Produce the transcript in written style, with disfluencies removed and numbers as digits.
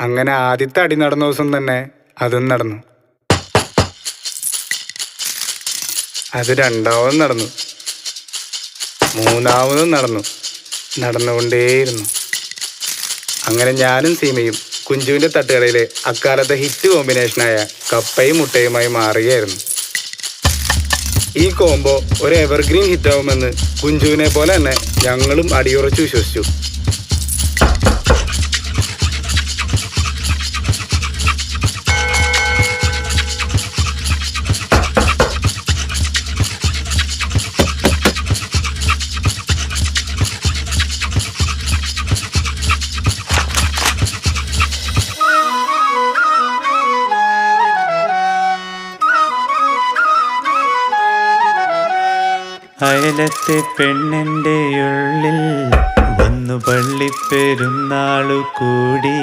അങ്ങനെ ആദ്യത്തെ അടി നടന്ന ദിവസം തന്നെ അതും നടന്നു. അത് രണ്ടാമതും നടന്നു, മൂന്നാമതും നടന്നുകൊണ്ടേയിരുന്നു. അങ്ങനെ ഞാനും സീമയും കുഞ്ചുവിൻ്റെ തട്ടുകടയിലെ അക്കാലത്തെ ഹിറ്റ് കോമ്പിനേഷനായ കപ്പയും മുട്ടയുമായി മാറുകയായിരുന്നു. ഈ കോംബോ ഒരു എവർഗ്രീൻ ഹിറ്റാവുമെന്ന് കുഞ്ചുവിനെ പോലെ തന്നെ ഞങ്ങളും അടിയുറച്ചു വിശ്വസിച്ചു. അയലത്തെ പെണ്ണിൻ്റെ ഉള്ളിൽ വന്നു പള്ളിപ്പെരുന്നാളു കൂടി.